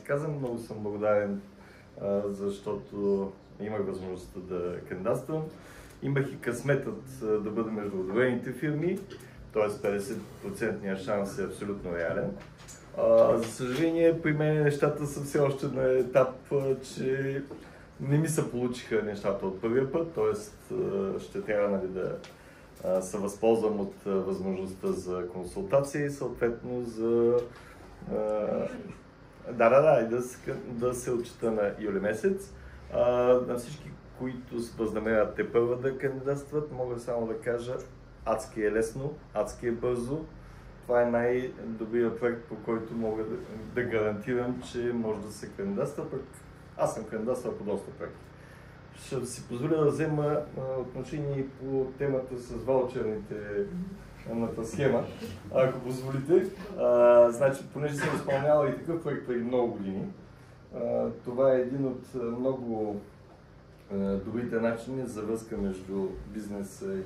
казвам. Много съм благодарен, защото имах възможността да кандидатствам. Имах и късметът да бъда между одобрените фирми, т.е. 50% шанс е абсолютно реален. За съжаление, при мен нещата са все още на етап, че не ми се получиха нещата от първия път, т.е. ще трябва, нали, да се възползвам от възможността за консултация и съответно за да се отчита на юли месец. На всички, които възнамеряват те първа да кандидатстват, мога само да кажа, адски е лесно, адски е бързо. Това е най-добрият проект, по който мога да гарантирам, че може да се кандидатства, пък аз съм кандидатствал по доста проекти. Ще си позволя да взема отношение по темата с ваучерната схема, ако позволите. Значи, понеже съм изпълнявал и такъв проект преди много години, това е един от много добрите начини за връзка между бизнеса и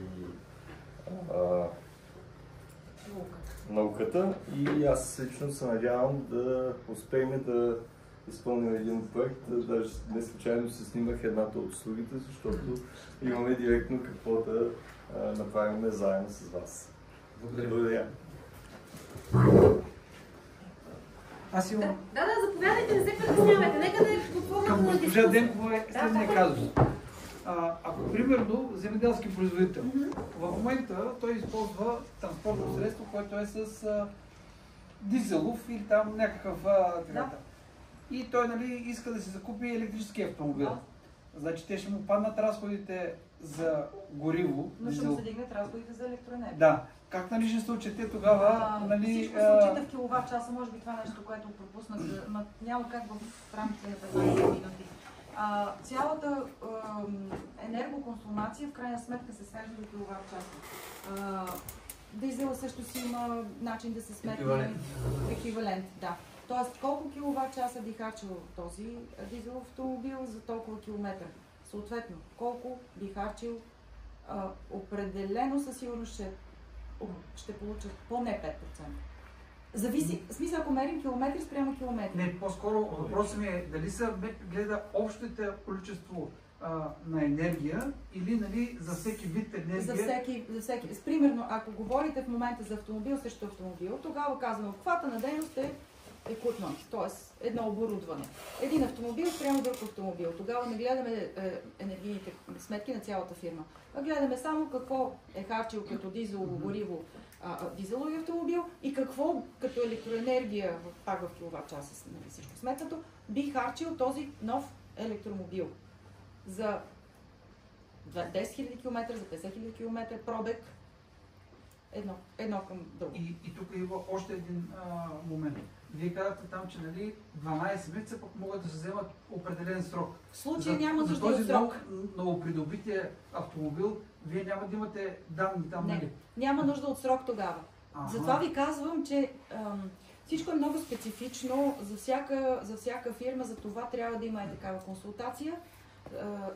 науката. И аз лично се надявам да успеем да изпълним един проект. Даже не случайно се снимах едната от услугите, защото имаме директно какво да направим заедно с вас. Благодаря. Аз имам... Да, заповядайте, не се притеснявайте. Нека да е подпомогнат към на госпожа Денкова е следния казус. Ако примерно земеделски производител, в момента той използва транспортно средство, което е с дизелов или там някакъв и той, нали, иска да си закупи електрически автомобил. Значи те ще му паднат разходите за гориво. Но ще му се дигнат разходите за електроенергия. Да. Как, нали, ще се отчете тогава? Нали, всичко се отчита в киловатт часа, може би това нещо, което пропуснах, няма как в рамките на 15 минути. Цялата енергоконсумация в крайна сметка се свежда до киловатт часа. Дизела също си има начин да се сметне еквивалент. Да. Тоест, колко киловатт часа би харчил този дизелов автомобил за толкова километър. Съответно, колко би харчил, определено със сигурност ще получат поне 5%. Зависи, в смисъл, ако мерим километри спрямо километри. Не, по-скоро въпросът ми е дали се гледа общото количество на енергия или, нали, за всеки вид енергия? За всеки. Примерно, ако говорите в момента за автомобил срещу автомобил, тогава казваме, обхвата на дейност е equipment, т.е. едно оборудване. Един автомобил спрямо друг автомобил. Тогава не гледаме енергийните сметки на цялата фирма, а гледаме само какво е харчил като дизелово гориво дизелови автомобил и какво като електроенергия, пак в киловатт часа, нали, всичко сметнато, би харчил този нов електромобил за 10 000 км, за 50 000 км пробег, едно към друго. И тук има още един момент. Вие казахте там, че, нали, 12 месеца пък могат да се вземат определен срок. В случай няма нужда от срок. За новопридобития автомобил, вие няма да имате данни там, нали? Няма нужда от срок тогава. Затова ви казвам, че всичко е много специфично за всяка фирма, за това трябва да има и такава консултация,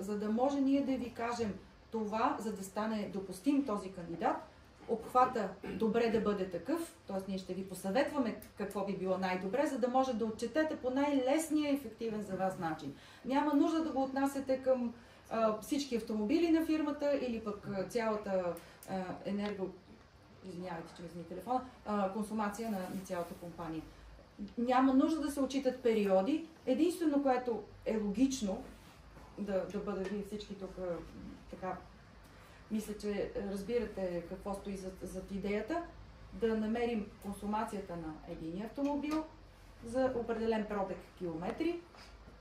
за да може ние да ви кажем това, за да стане допустим този кандидат, обхвата добре да бъде такъв, т.е. ние ще ви посъветваме какво би било най-добре, за да може да отчетете по най-лесния и ефективен за вас начин. Няма нужда да го отнасяте към всички автомобили на фирмата или пък цялата извинявайте, че ми звъни телефона, консумация на цялата компания. Няма нужда да се отчитат периоди. Единствено, което е логично да бъде, вие всички тук така, мисля, че разбирате какво стои зад идеята, да намерим консумацията на един автомобил за определен пробег километри,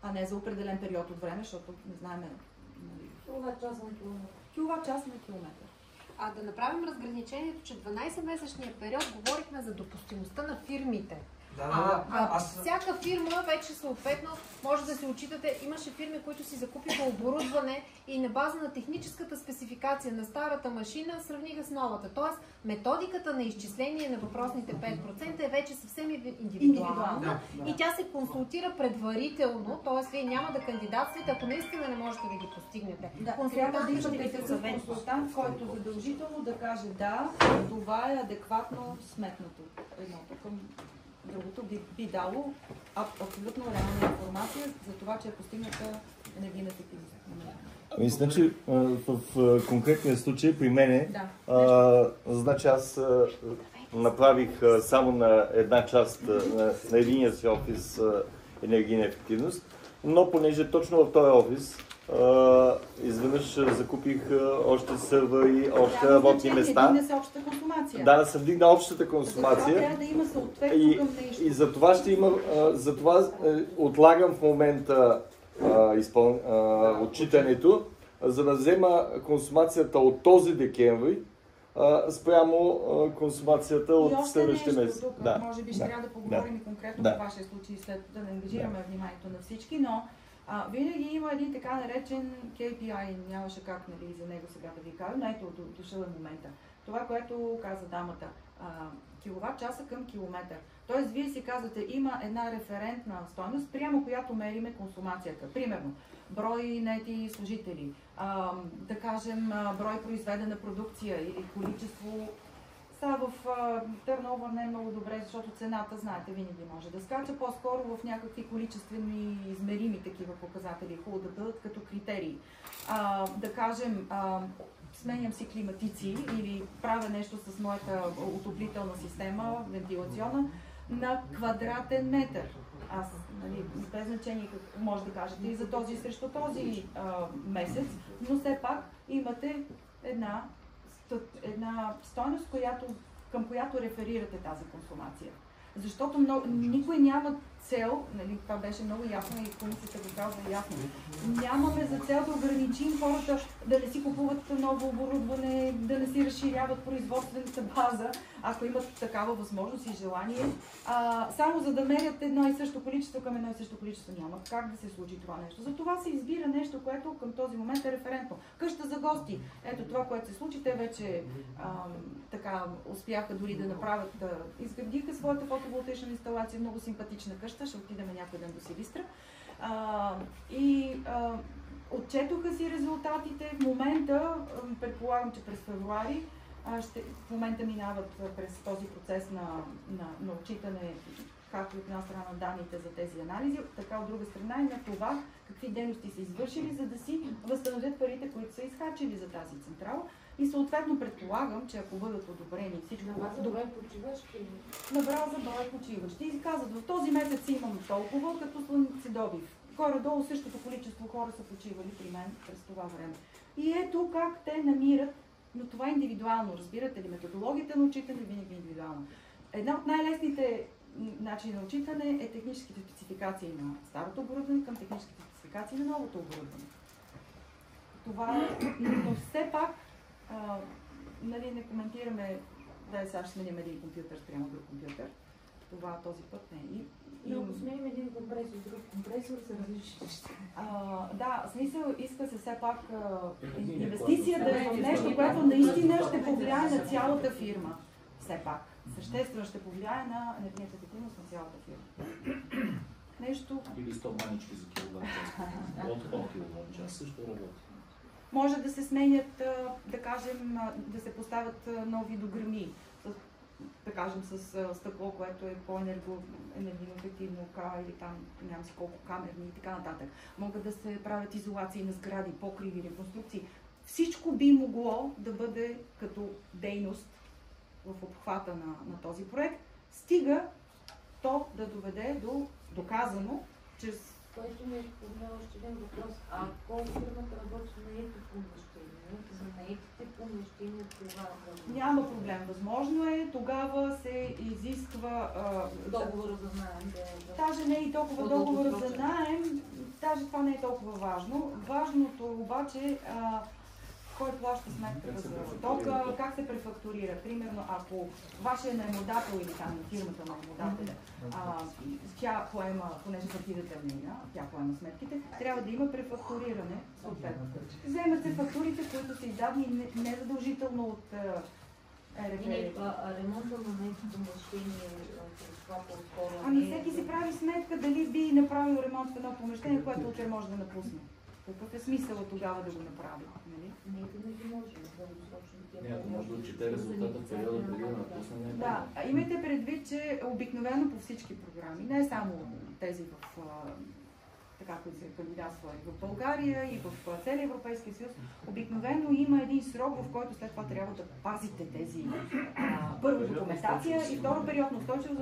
а не за определен период от време, защото не знаем, нали, киловатт час на километър. Киловатт час на километър. Да направим разграничението, че 12-месечния период говорихме за допустимостта на фирмите. Всяка фирма вече съответно може да се отчитате. Имаше фирми, които си закупиха оборудване и на база на техническата спецификация на старата машина сравниха с новата. Тоест методиката на изчисление на въпросните 5% е вече съвсем индивидуална и тя се консултира предварително, т.е. вие няма да кандидатствате, ако наистина не можете да ги постигнете. Трябва да имате такъв консултант, който задължително да каже да, това е адекватно сметнато едното към другото би дало абсолютно реална информация за това, че е постигната енергийна ефективност. Значи, в конкретния случай при мене, значи аз направих само на една част, на единия си офис енергийна ефективност, но понеже точно в този офис изведнъж закупих още сървъри, още работни места. Да, се общата консумация. Да се вдигна общата консумация. Трябва да има съответно към нещо. И за това ще има, за това отлагам в момента отчитането, за да взема консумацията от този декември спрямо консумацията от следващия месец. Да. Може би ще трябва да поговорим и конкретно по вашия случай, след да не ангажираме вниманието на всички, но винаги има един така наречен KPI, нямаше как за него сега да ви кажа, но ето дошъл е момента. Това, което каза дамата, киловатт часа към километър. Тоест, вие си казвате, има една референтна стойност, прямо която мериме консумацията. Примерно, брой наети служители, да кажем, брой произведена продукция или количество. Сега в Търнова не е много добре, защото цената, знаете, винаги може да скача. По-скоро в някакви количествени, измерими такива показатели, хубаво да бъдат като критерии. Да кажем, сменям си климатици или правя нещо с моята отоплителна система, вентилационна, на квадратен метър. Аз, без значение какво може да кажете и за този срещу този месец, но все пак имате една стойност, към която реферирате тази консумация. Защото никой няма цел, това беше много ясно и комисията го казва ясно, нямаме за цел да ограничим хората да не си купуват ново оборудване, да не си разширяват производствената база, ако имат такава възможност и желание, само за да мерят едно и също количество към едно и също количество. Няма как да се случи това нещо. Затова се избира нещо, което към този момент е референтно. Къща за гости. Ето това, което се случи, те вече така успяха дори да направят, изградиха своята фотоволтаична инсталация, много симпатична къща, ще отидем някъде до Силистра. Отчетоха си резултатите. В момента, предполагам, че през февруари, в момента минават през този процес на отчитане, както от една страна на данните за тези анализи, така от друга страна и на това какви дейности са извършили, за да си възстановят парите, които са изхарчили за тази централа. И съответно предполагам, че ако бъдат одобрени всичко... На база брой почиващи? На база брой почиващи. И казват, в този месец имам толкова, като слънцедобив. Горе-долу същото количество хора са почивали при мен през това време. И ето как те намират, но това е индивидуално, разбирате ли, методологията на отчитане винаги е индивидуално. Една от най-лесните начини на отчитане е техническите спецификации на старото оборудване към техническите спецификации на новото оборудване. Това е, но все пак не коментираме сега ще сменим един компютър спрямо друг компютър. Това този път не е. Но ако сменим един компресор, друг компресор са различни неща. Да, смисъл иска се все пак инвестиция да е в нещо, което наистина ще повлияе на цялата фирма. Все пак. Съществено ще повлияе на енергийната ефективност на цялата фирма. Нещо... Или 100 манички за киловатт час. От киловатт час също работи. Може да се сменят, да кажем, да се поставят нови дограми, да кажем с стъкло, което е по-енергийно ефективно, или там нямам си колко камерни и така нататък. Могат да се правят изолации на сгради, покриви, реконструкции. Всичко би могло да бъде като дейност в обхвата на този проект, стига то да доведе до доказано, чрез... Който ми спомня още един въпрос. Ако фирмата работи на наети помещения, за наетите помещения това няма проблем. Възможно е, тогава се изисква... договора за наем. Даже не е и толкова договора за наем, даже това не е толкова важно. Важното обаче кой плаща сметката за тока, как се префактурира. Примерно, ако вашия наемодател или там фирмата на наемодателя, тя поема, понеже партидата е нейна, тя поема сметките, трябва да има префактуриране. Вземат се фактурите, които са издадени незадължително от ремонта на наети помещения, това по-скоро... Всеки си прави сметка дали би направил ремонт в едно помещение, което утре може да напусне. Какъв е смисъл тогава да го направи? Нали? Не винаги може да дългосрочно Някой може да отчете резултата в периода преди да напусне някой. Да, имайте предвид, че обикновено по всички програми, не само тези в така, които се кандидатства и в България, и в целия Европейския съюз, обикновено има един срок, в който след това трябва да пазите тези първо документация и второ период на устойчивост,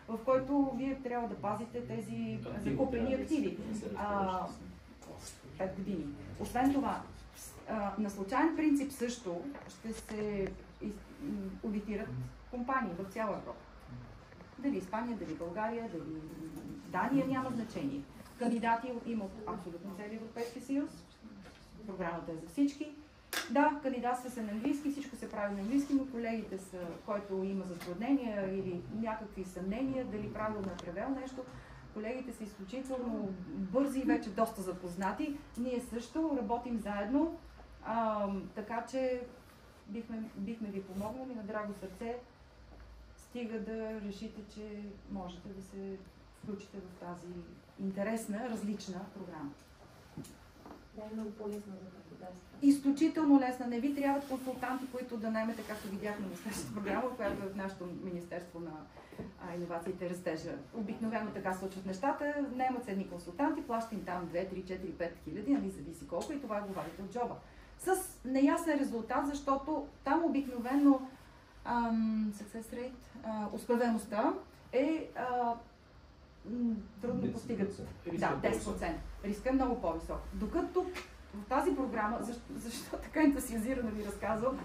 в който вие трябва да пазите тези закупени активи. 5 години. Освен това, на случайен принцип също ще се одитират компании в цяла Европа. Дали Испания, дали България, дали Дания, няма значение. Кандидати има абсолютно целия Европейски съюз. Програмата е за всички. Да, кандидатства се на английски, всичко се прави на английски, но колегите са, който има затруднения или някакви съмнения, дали правилно е превел нещо, колегите са изключително бързи и вече доста запознати. Ние също работим заедно, така че бихме ви помогнали на драго сърце, стига да решите, че можете да се включите в тази интересна, различна програма. Да, е много по-лесна за кандидатство. Изключително лесна. Не ви трябват консултанти, които да наемете, както видяхме на следващата програма, която е в нашето Министерство на иновациите и растежа. Обикновено така случват нещата. Наемат се едни консултанти, плащат им там 2, 3, 4, 5 хиляди, нали, зависи колко, и това говорите от джоба. С неясен резултат, защото там обикновено success rate, успеваемостта е трудно постигат. Да, 10%. Риска е много по-висок. Докато в тази програма, защо така ентусиазирано ви разказвам,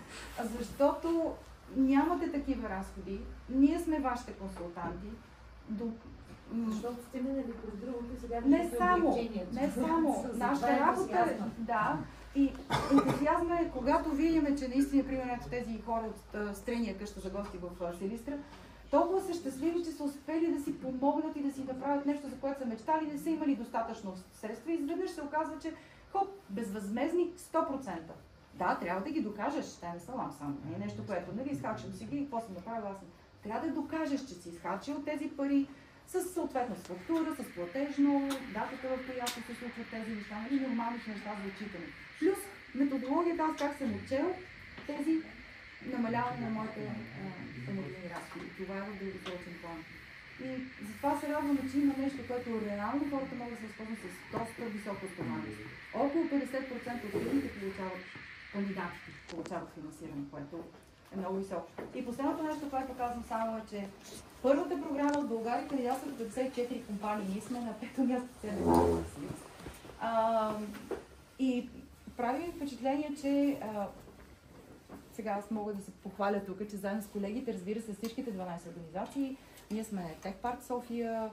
защото нямате такива разходи. Ние сме вашите консултанти. Защото сте минали през другото и сега не само. Нашата работа е, да, и ентусиазма е, когато видим, че наистина, примерно, тези хора от Стрения къща за гости в Силистра, толкова са щастливи, че са успели да си помогнат и да си направят нещо, за което са мечтали, не са имали достатъчно средства и изведнъж се оказва, че безвъзмезни 100%. Да, трябва да ги докажеш, те не са само. Не е нещо, което, нали, изхарчил си ги и какво съм направил аз. Трябва да докажеш, че си изхарчил тези пари с съответна структура, с платежно, датата, в която се случват тези неща, нали, нормални неща за отчитане. Плюс методологията, аз как съм отчел тези намаляване на моите енергийни разходи. Това е в дългосрочен план. И затова се радваме, че има нещо, което реално хората могат да се възползват с доста високо стоманство. Около 50% от фирмите кандидатите получават финансиране, което е много високо. И последното нещо, което казвам само е, че първата програма от България кандидатстват 54 компании. Ние сме на 5-то място в целия Съюз. И прави ми впечатление, че сега аз мога да се похваля тук, че заедно с колегите, разбира се, всичките 12 организации, ние сме Tech Park София,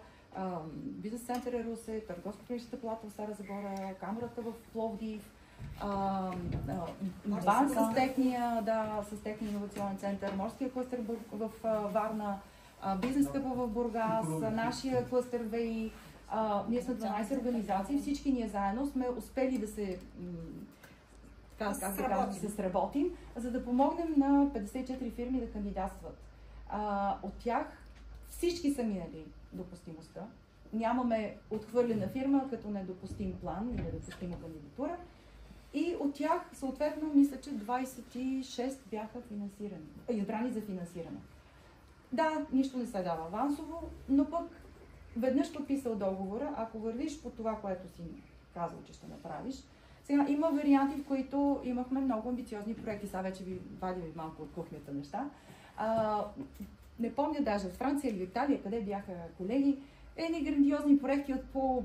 Бизнес център Русе, Търговско-клиничната палата в Стара Загора, Камерата в Пловдив, БАН с техния иновационен център, Морския клъстер в Варна, Бизнес Къпа в Бургас, нашия клъстер ВИ. Ние сме 12 организации, всички ние заедно сме успели да се се сработим, за да помогнем на 54 фирми да кандидатстват. От тях всички са минали допустимостта. Нямаме отхвърлена фирма като недопустим план или недопустима кандидатура. И от тях, съответно, мисля, че 26 бяха избрани за финансиране. Да, нищо не се дава авансово, но пък веднъж подписал договора, ако вървиш по това, което си казал, че ще направиш. Сега има варианти, в които имахме много амбициозни проекти. Сега вече ви вадим малко от кухнята неща. Не помня даже от Франция или Италия, къде бяха колеги, едни грандиозни проекти от по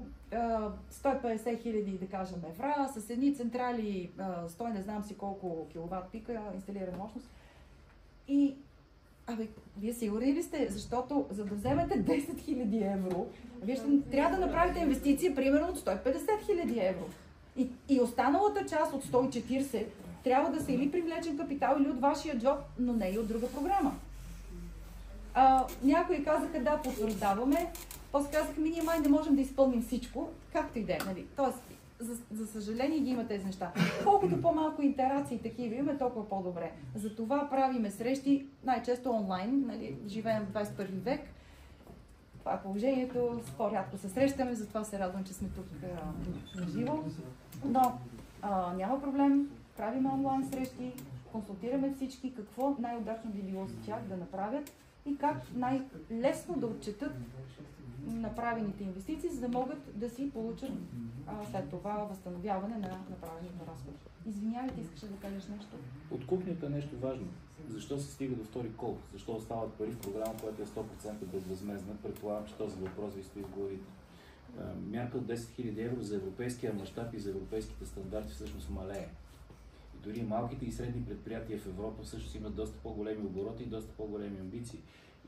150 хиляди, да кажем, евра, с едни централи, стой не знам си колко киловатт пика, инсталирана мощност. И, вие сигурни ли сте? Защото за да вземете 10 хиляди евро, вие трябва да направите инвестиция примерно от 150 хиляди евро. И останалата част от 140 трябва да са или привлечен капитал, или от вашия джоб, но не и от друга програма. Някои казаха, да, потвърждаваме, после казаха, ние май не можем да изпълним всичко, както и да е. Нали? Тоест, за съжаление ги има тези неща. Колкото по-малко интеракции такива имаме, толкова по-добре. Затова правиме срещи, най-често онлайн, нали? Живеем в 21 век. Това е положението. По-рядко се срещаме, затова се радвам, че сме тук на живо. Но няма проблем. Правим онлайн срещи, консултираме всички какво най-удачно би било за тях да направят и как най-лесно да отчетат направените инвестиции, за да могат да си получат след това възстановяване на направените разходи. Извинявайте, искаш да кажеш нещо? От кухнята е нещо важно. Защо се стига до втори кол? Защо остават пари в програма, която е 100% безвъзмездна? Предполагам, че този въпрос ви стои в главите. Мярка от 10 000 евро за европейския мащаб и за европейските стандарти всъщност малее. И дори малките и средни предприятия в Европа всъщност имат доста по-големи обороти и доста по-големи амбиции.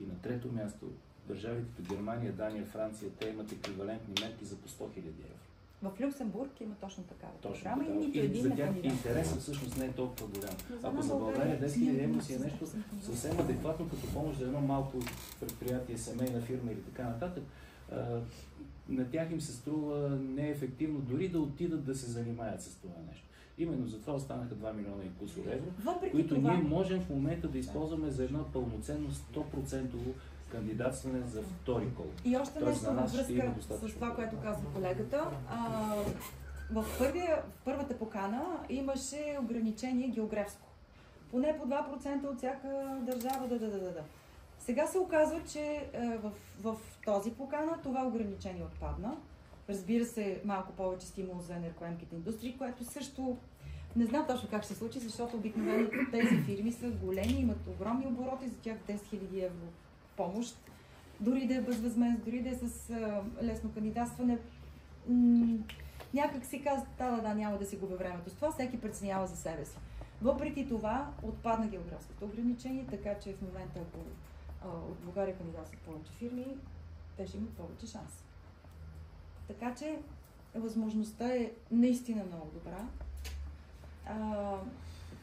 И на трето място, държавите като Германия, Дания, Франция, те имат еквивалентни мерки за по 100 000 евро. В Люксембург има точно такава програма и нито един за тях интересът всъщност не е толкова голям. Ако за България 10 000 евро си е нещо съвсем адекватно като помощ за едно малко предприятие, семейна фирма или така нататък, на тях им се струва неефективно дори да отидат да се занимаят с това нещо. Именно затова останаха 2 милиона и кусор евро, които ние можем в момента да използваме за едно пълноценно 100% кандидатстване за втори кол. И още нещо във връзка с това, което казва колегата. В първата покана имаше ограничение географско. Поне по 2% от всяка държава да. Сега се оказва, че в този покана това ограничение отпадна. Разбира се, малко повече стимул за енергоемките индустрии, което също не знам точно как ще се случи, защото обикновено тези фирми са големи, имат огромни обороти, за тях 10 000 евро помощ. Дори да е безвъзмездно, дори да е с лесно кандидатстване. Някак си казва, да, няма да си губя времето с това, всеки преценява за себе си. Въпреки това, отпадна географското ограничение, така че в момента, ако от България кандидатстват повече фирми, те ще имат повече шанс. Така че възможността е наистина много добра.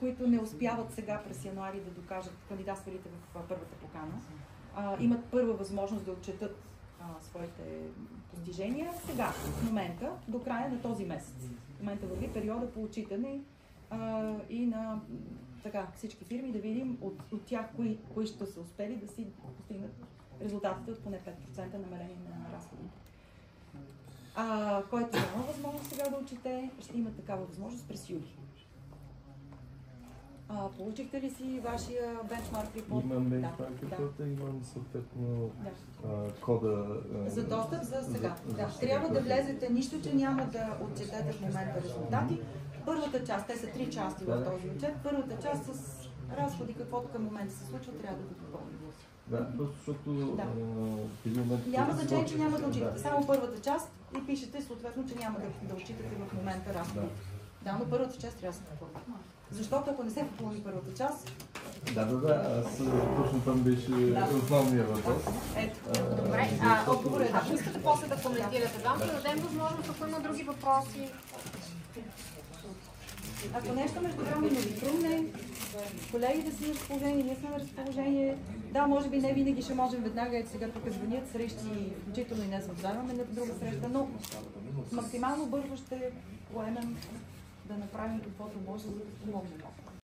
Които не успяват сега през януари да докажат кандидатствалите в първата покана, имат първа възможност да отчетат своите постижения сега, в момента, до края на този месец. В момента върви периода по отчитане и на всички фирми да видим от тях кои ще са успели да си постигнат резултатите от поне 5% намаление на разходите. Който няма възможност сега да отчете, ще има такава възможност през юли. Получихте ли си вашия бенчмарк репорт? Имам бенчмарк репорта, имам съответно кода. За достъп за сега. Трябва да влезете, нищо, че няма да отчетете в момента резултати. Първата част, те са 3 части в този отчет, първата част с разходи, каквото към момента се случва, трябва да го допълним. Да, просто защото в един момент... Няма значение, че няма да отчитате. Само първата част и пишете съответно, че няма да отчитате в момента разходите. Да, но първата част трябва да се попълни. Защото ако не се попълни първата част... Да, аз точно там беше основния въпрос. Ето. Добре, отговор е, ако искате после да коментирате, да дадем възможност, ако има други въпроси. Ако нещо междувременно ви трудне, колегите са на разположение, ние сме на разположение. Да, може би не винаги ще можем веднага, ето сега тук звънят срещи, включително и днес вземаме на друга среща, но максимално бързо ще поемем да направим каквото може, за да помогнем.